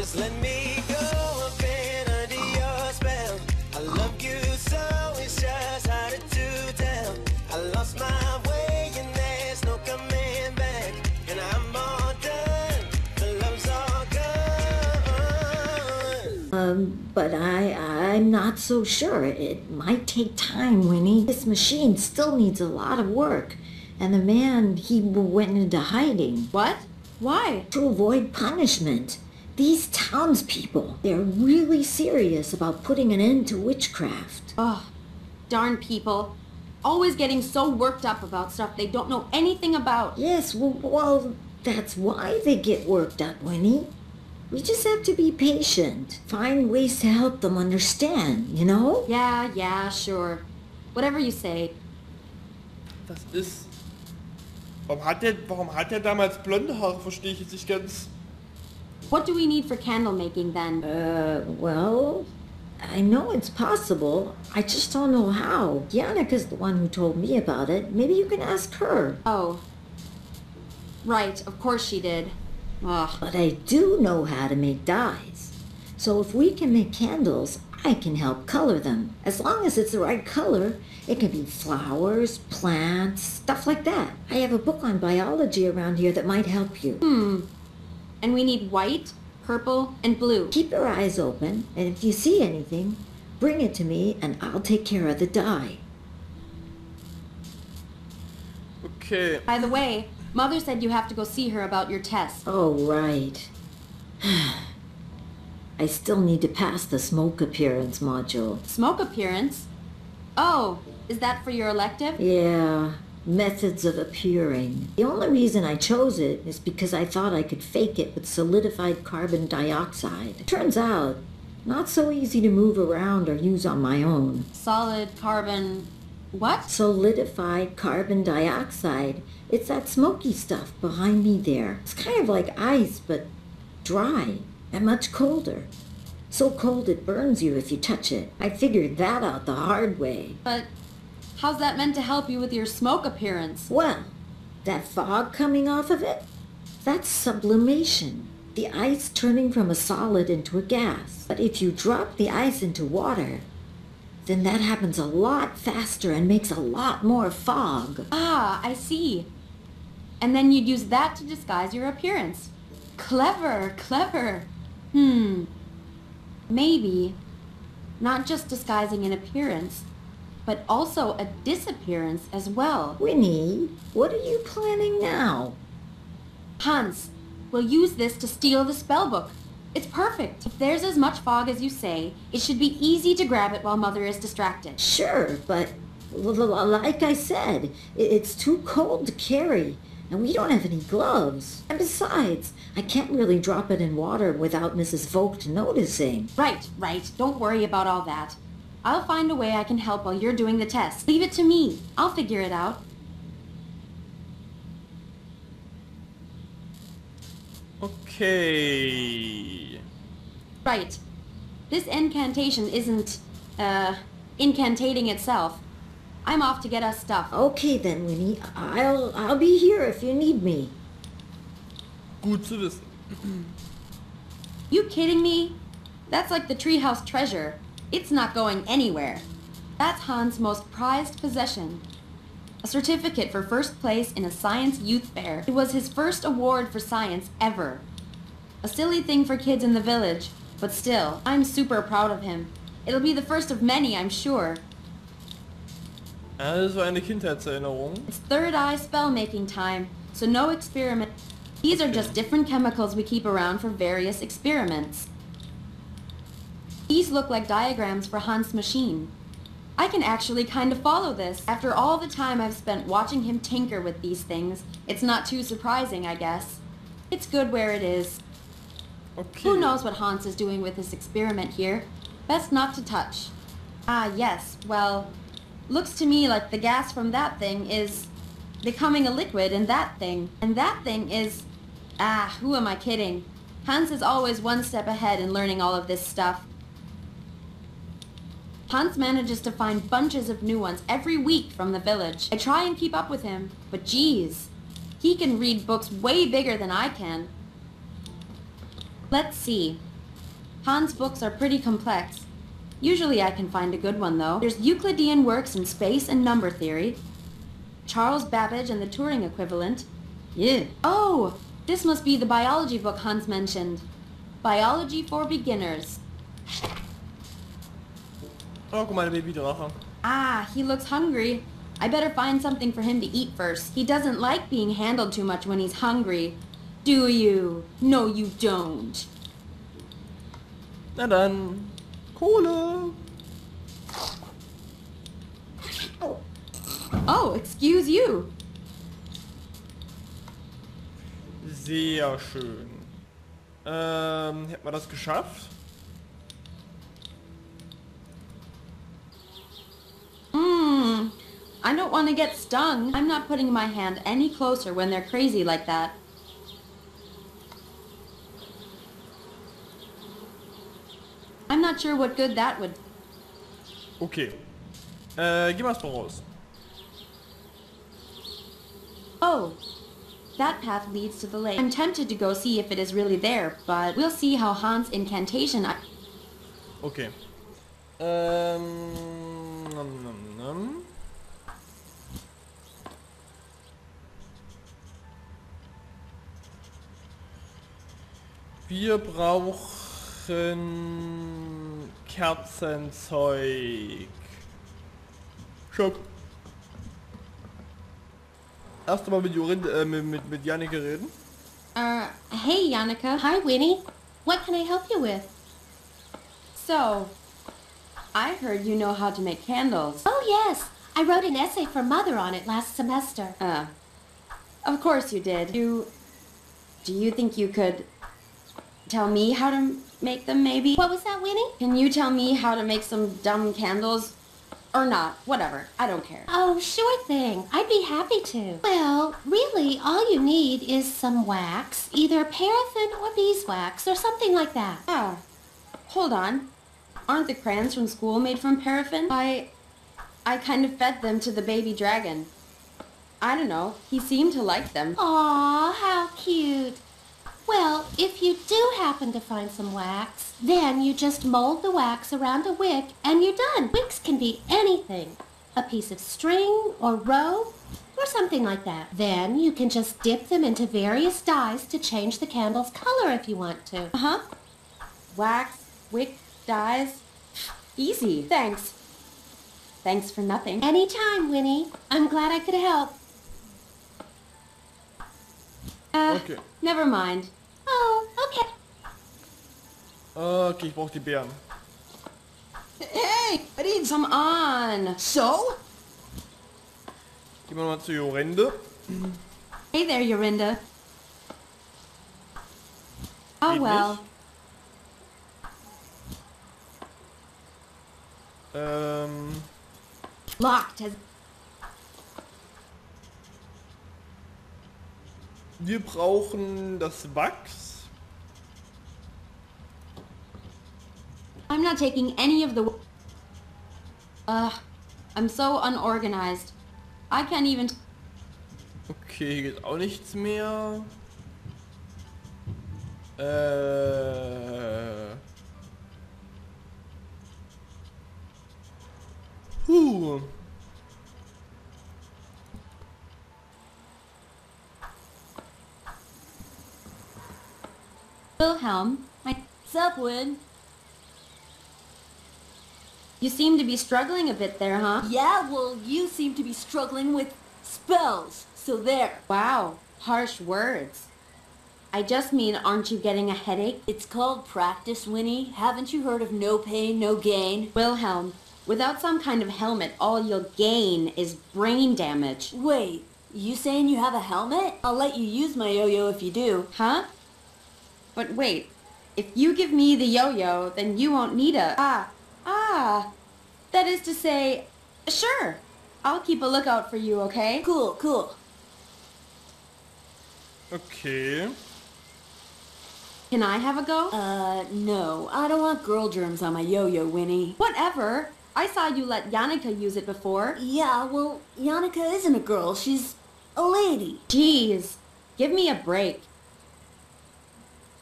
Just let me go up in under your spell. I love you so, it's just harder to tell. I lost my way and there's no coming back. And I'm all done, the love's all gone. But I'm not so sure. It might take time, Winnie. This machine still needs a lot of work. And the man, he went into hiding. What? Why? To avoid punishment. These townspeople, they're really serious about putting an end to witchcraft. Ugh, darn people. Always getting so worked up about stuff they don't know anything about. Yes, well, that's why they get worked up, Winnie. We just have to be patient. Find ways to help them understand, you know? Yeah, sure. Whatever you say. Das ist... Warum hat der damals blonde Haare? Verstehe ich jetzt nicht ganz. What do we need for candle making then? Well, I know it's possible. I just don't know how. Yannika's the one who told me about it. Maybe you can ask her. Oh. Right, of course she did. Ugh. But I do know how to make dyes. So if we can make candles, I can help color them. As long as it's the right color, it can be flowers, plants, stuff like that. I have a book on biology around here that might help you. And we need white, purple, and blue. Keep your eyes open, and if you see anything, bring it to me and I'll take care of the dye. Okay. By the way, Mother said you have to go see her about your test. Oh, right. I still need to pass the smoke appearance module. Smoke appearance? Oh, is that for your elective? Yeah, methods of appearing. The only reason I chose it is because I thought I could fake it with solidified carbon dioxide. Turns out, not so easy to move around or use on my own. Solid carbon... what? Solidified carbon dioxide. It's that smoky stuff behind me there. It's kind of like ice, but dry and much colder. So cold it burns you if you touch it. I figured that out the hard way. But how's that meant to help you with your smoke appearance? Well, that fog coming off of it, that's sublimation. The ice turning from a solid into a gas. But if you drop the ice into water, then that happens a lot faster and makes a lot more fog. Ah, I see. And then you'd use that to disguise your appearance. Clever. Maybe not just disguising an appearance, but also a disappearance as well. Winnie, what are you planning now? Hans, we'll use this to steal the spellbook. It's perfect. If there's as much fog as you say, it should be easy to grab it while Mother is distracted. Sure, but like I said, it's too cold to carry, and we don't have any gloves. And besides, I can't really drop it in water without Mrs. Vogt noticing. Right. Don't worry about all that. I'll find a way I can help while you're doing the test. Leave it to me. I'll figure it out. Okay. Right. This incantation isn't, incantating itself. I'm off to get us stuff. Okay then, Winnie. I'll be here if you need me. Gut zu wissen. You kidding me? That's like the treehouse treasure. It's not going anywhere. That's Hans' most prized possession. A certificate for first place in a science youth fair. It was his first award for science ever. A silly thing for kids in the village, but still, I'm super proud of him. It'll be the first of many, I'm sure. Das war eine Kindheitserinnerung. It's third eye spell making time, so no experiment. These are just different chemicals we keep around for various experiments. These look like diagrams for Hans' machine. I can actually kind of follow this. After all the time I've spent watching him tinker with these things, it's not too surprising, I guess. It's good where it is. Okay. Who knows what Hans is doing with this experiment here? Best not to touch. Ah, yes, well, looks to me like the gas from that thing is becoming a liquid in that thing. And that thing is... Ah, who am I kidding? Hans is always one step ahead in learning all of this stuff. Hans manages to find bunches of new ones every week from the village. I try and keep up with him, but geez, he can read books way bigger than I can. Let's see. Hans' books are pretty complex. Usually I can find a good one, though. There's Euclidean works in space and number theory, Charles Babbage and the Turing equivalent. Yeah. Oh, this must be the biology book Hans mentioned. Biology for Beginners. Oh, guck mal, der Babydrache. Ah, he looks hungry. I better find something for him to eat first. He doesn't like being handled too much when he's hungry. Do you? No, you don't. Na dann, Kohle. Oh, excuse you. Sehr schön. Hätten wir das geschafft? I don't want to get stung. I'm not putting my hand any closer when they're crazy like that. I'm not sure what good that would... Okay. Geh mal voraus. Oh, that path leads to the lake. I'm tempted to go see if it is really there, but we'll see how Hans' incantation... Okay. Wir brauchen Kerzenzeug. Schock. Erst mal mit mit Janneke reden. Hey, Janneke. Hi, Winnie. What can I help you with? So, I heard you know how to make candles. Oh, yes. I wrote an essay for Mother on it last semester. Of course you did. Do you think you could tell me how to make them, maybe? What was that, Winnie? Can you tell me how to make some dumb candles? Or not. Whatever. I don't care. Oh, sure thing. I'd be happy to. Well, really, all you need is some wax, either paraffin or beeswax or something like that. Ah, hold on. Aren't the crayons from school made from paraffin? I kind of fed them to the baby dragon. I don't know. He seemed to like them. Aw, how cute. Well, if you do happen to find some wax, then you just mold the wax around a wick and you're done. Wicks can be anything. A piece of string or rope or something like that. Then you can just dip them into various dyes to change the candle's color if you want to. Uh-huh. Wax, wick, dyes. Easy. Thanks. Thanks for nothing. Anytime, Winnie. I'm glad I could help. Okay. Never mind. Oh, okay. Okay, ich brauche die Beeren. Hey, I need some on. So? Gehen wir mal zu Jorinde. Hey there, Yorinda. Oh, Geht well. nicht. Locked has... Wir brauchen das Wachs. I'm not taking any of the... I'm so unorganized. I can't even... Okay, hier geht auch nichts mehr. Wilhelm, What's up, Win? you seem to be struggling a bit there, huh? Yeah, well, you seem to be struggling with spells, so there. Wow, harsh words. I just mean, aren't you getting a headache? It's called practice, Winnie. Haven't you heard of no pain, no gain? Wilhelm, without some kind of helmet, all you'll gain is brain damage. Wait, you saying you have a helmet? I'll let you use my yo-yo if you do. Huh? But wait, if you give me the yo-yo, then you won't need a... That is to say, sure. I'll keep a lookout for you, okay? Cool, cool. Okay. Can I have a go? No. I don't want girl germs on my yo-yo, Winnie. Whatever. I saw you let Janneke use it before. Yeah, well, Janneke isn't a girl. She's a lady. Jeez. Give me a break.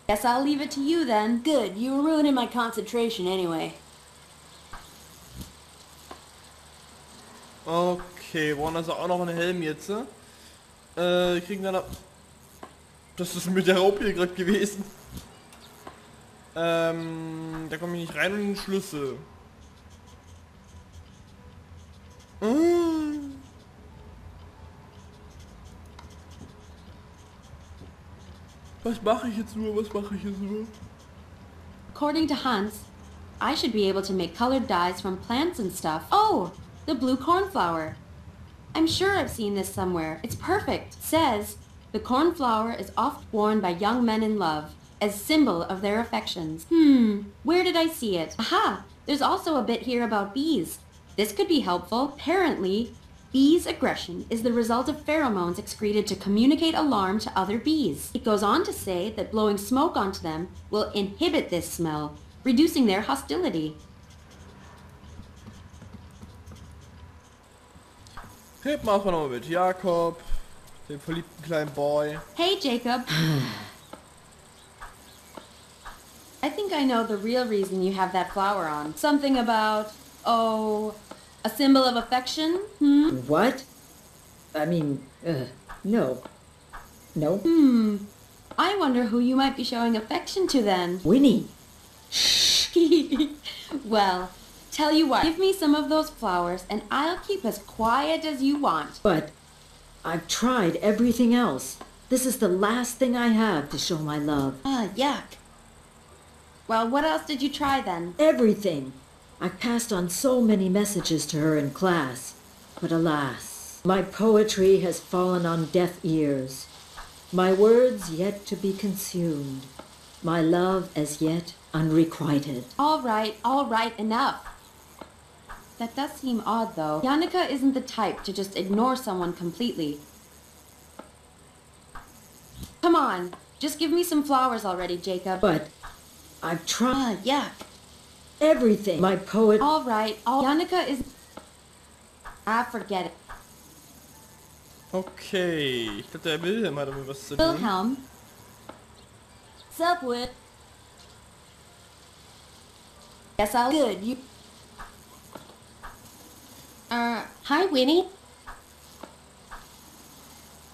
Guess I'll leave it to you then. Good, you were ruining my concentration anyway. Okay, brauchen also auch noch einen Helm jetzt. Kriegen dann... Das ist mit der Raupe hier gerade gewesen. Da komme ich nicht rein und den Schlüssel. Was mache ich jetzt nur? Was mache ich jetzt nur? According to Hans, I should be able to make colored dyes from plants and stuff. Oh, the blue cornflower. I'm sure I've seen this somewhere. It's perfect. It says, the cornflower is oft worn by young men in love, as symbol of their affections. Where did I see it? Aha! There's also a bit here about bees. This could be helpful. Apparently, bees' aggression is the result of pheromones excreted to communicate alarm to other bees. It goes on to say that blowing smoke onto them will inhibit this smell, reducing their hostility. Reden wir erstmal nochmal mit Jakob, dem verliebten kleinen Boy. Hey, Jacob. I think I know the real reason you have that flower on. Something about, oh, a symbol of affection? What? I mean, no. No. I wonder who you might be showing affection to then. Winnie. Well, tell you what, give me some of those flowers and I'll keep as quiet as you want. But I've tried everything else. This is the last thing I have to show my love. Yuck. Well, what else did you try then? Everything. I've passed on so many messages to her in class. But alas, my poetry has fallen on deaf ears. My words yet to be consumed. My love as yet unrequited. All right, enough. That does seem odd, though. Yannicka isn't the type to just ignore someone completely. Come on, just give me some flowers already, Jacob. But I've tried Yuck. everything. My poet... All right, Yannicka is... forget it. Okay, ich glaube der Wilhelm hat damit was zu tun. Wilhelm? Sup, Whip? Guess I'll... Good, you... Hi, Winnie.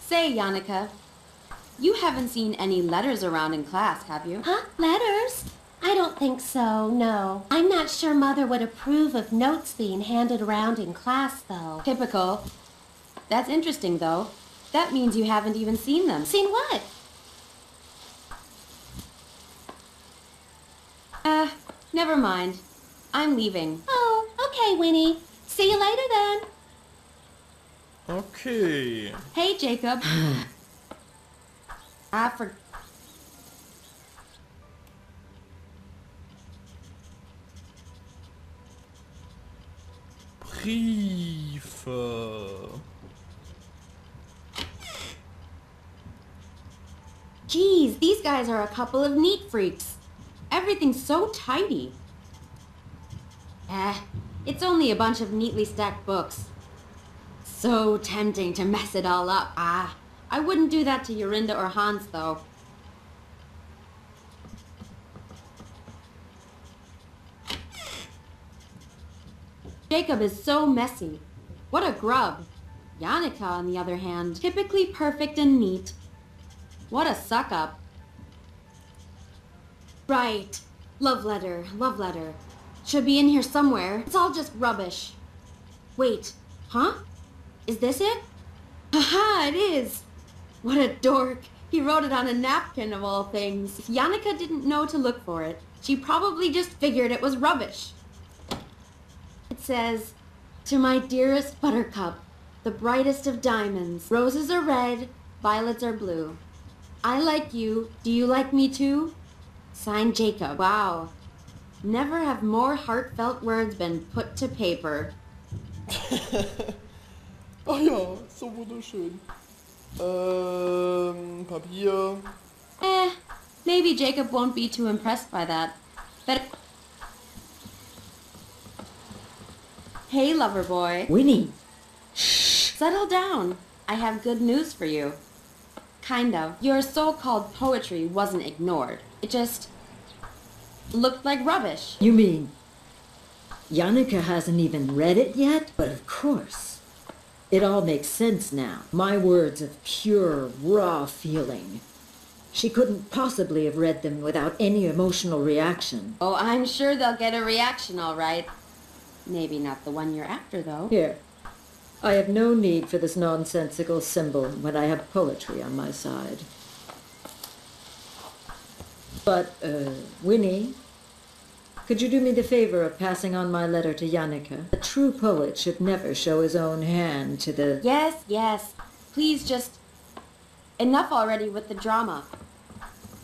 Say, Yannicka, you haven't seen any letters around in class, have you? Huh? Letters? I don't think so, no. I'm not sure Mother would approve of notes being handed around in class, though. Typical. That's interesting, though. That means you haven't even seen them. Seen what? Never mind. I'm leaving. Oh, okay, Winnie. See you later then. Okay. Hey, Jacob. Briefe. Geez, these guys are a couple of neat freaks. Everything's so tidy. It's only a bunch of neatly stacked books. So tempting to mess it all up. I wouldn't do that to Yorinda or Hans, though. Jacob is so messy. What a grub. Yannicka, on the other hand, typically perfect and neat. What a suck-up. Right. Love letter, love letter. Should be in here somewhere. It's all just rubbish. Wait, huh? Is this it? Haha, it is! What a dork. He wrote it on a napkin of all things. If Yannicka didn't know to look for it, she probably just figured it was rubbish. It says, "To my dearest buttercup, the brightest of diamonds. Roses are red, violets are blue. I like you. Do you like me too? Signed, Jacob." Wow. Never have more heartfelt words been put to paper. Ach ja, so wunderschön. Papier. Maybe Jacob won't be too impressed by that. But... Hey, lover boy. Winnie. Settle down. I have good news for you. Kind of. Your so-called poetry wasn't ignored. It just looked like rubbish. You mean Jannika hasn't even read it yet? But of course. It all makes sense now. My words of pure, raw feeling. She couldn't possibly have read them without any emotional reaction. Oh, I'm sure they'll get a reaction, all right. Maybe not the one you're after, though. Here. I have no need for this nonsensical symbol when I have poetry on my side. But, Winnie, could you do me the favor of passing on my letter to Jannika? A true poet should never show his own hand to the... Yes, yes. Please just... Enough already with the drama.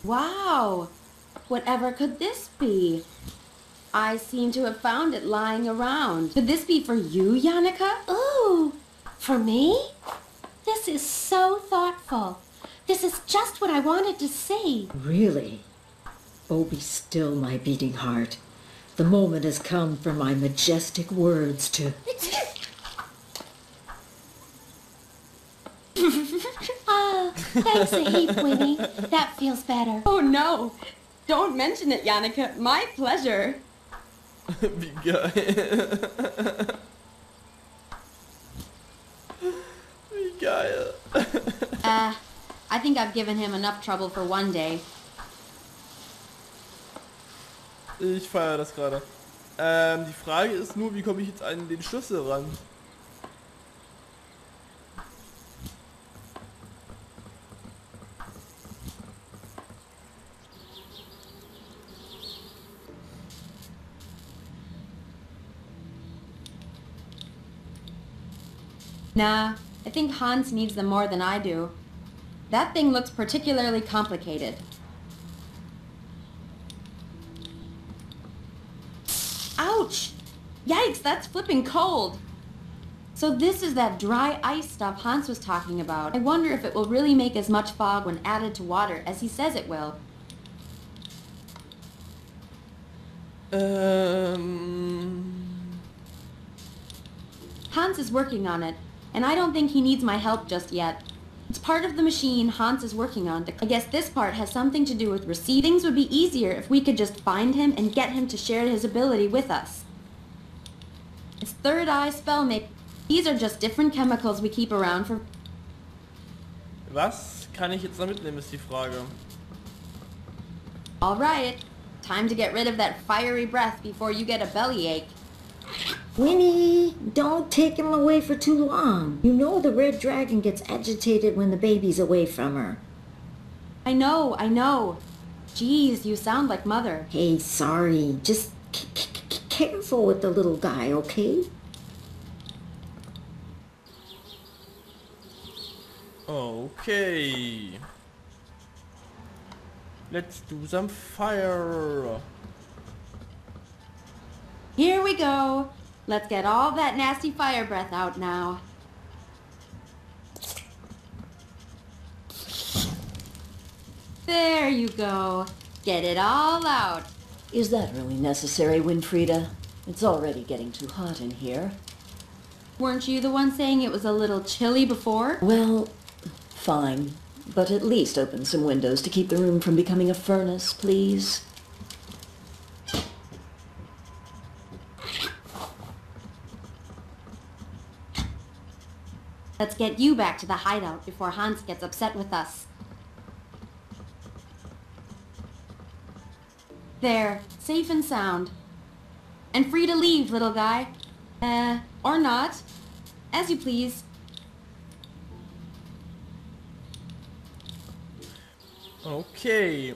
Wow! Whatever could this be? I seem to have found it lying around. Could this be for you, Jannika? Ooh, for me? This is so thoughtful. This is just what I wanted to see. Really? Oh, be still, my beating heart. The moment has come for my majestic words to... Thanks a heap, Winnie. That feels better. Oh no! Don't mention it, Jannika. My pleasure. Wie geil. Wie geil. I think I've given him enough trouble for one day. Ich feiere das gerade. Die Frage ist nur, wie komme ich jetzt an den Schlüssel ran? Nah, I think Hans needs them more than I do. That thing looks particularly complicated. Ouch! Yikes, that's flipping cold! So this is that dry ice stuff Hans was talking about. I wonder if it will really make as much fog when added to water as he says it will. Hans is working on it, and I don't think he needs my help just yet. It's part of the machine Hans is working on. I guess this part has something to do with receipt. Things would be easier if we could just find him and get him to share his ability with us. It's third eye spell make. These are just different chemicals we keep around for... Was kann ich jetzt da mitnehmen, ist die Frage. Alright, time to get rid of that fiery breath before you get a bellyache. Winnie, don't take him away for too long. You know the red dragon gets agitated when the baby's away from her. I know, I know. Jeez, you sound like Mother. Hey, sorry. Just careful with the little guy, okay? Okay. Let's do some fire. Here we go. Let's get all that nasty fire breath out now. There you go. Get it all out. Is that really necessary, Winfrieda? It's already getting too hot in here. Weren't you the one saying it was a little chilly before? Well, fine. But at least open some windows to keep the room from becoming a furnace, please. Let's get you back to the hideout before Hans gets upset with us. There, safe and sound. And free to leave, little guy. Or not. As you please. Okay.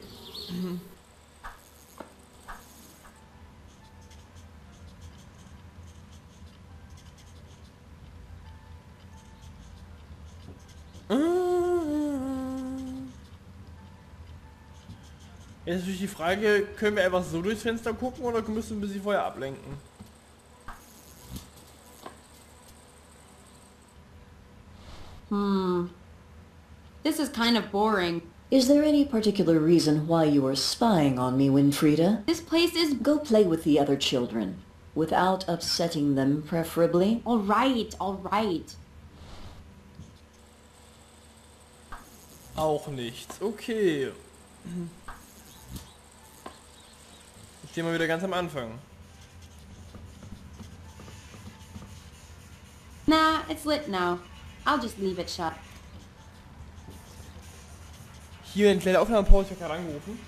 Jetzt ist natürlich die Frage, können wir einfach so durchs Fenster gucken oder müssen wir sie vorher ablenken? This is kind of boring. Is there any particular reason why you are spying on me, Winfrieda? This place is... Go play with the other children, without upsetting them, preferably. All right, all right. Auch nichts. Okay. Ich stehe mal wieder ganz am Anfang. Nah, it's lit now. I'll just leave it shut. Hier in kleiner Aufnahmepause, ich habe gerade angerufen.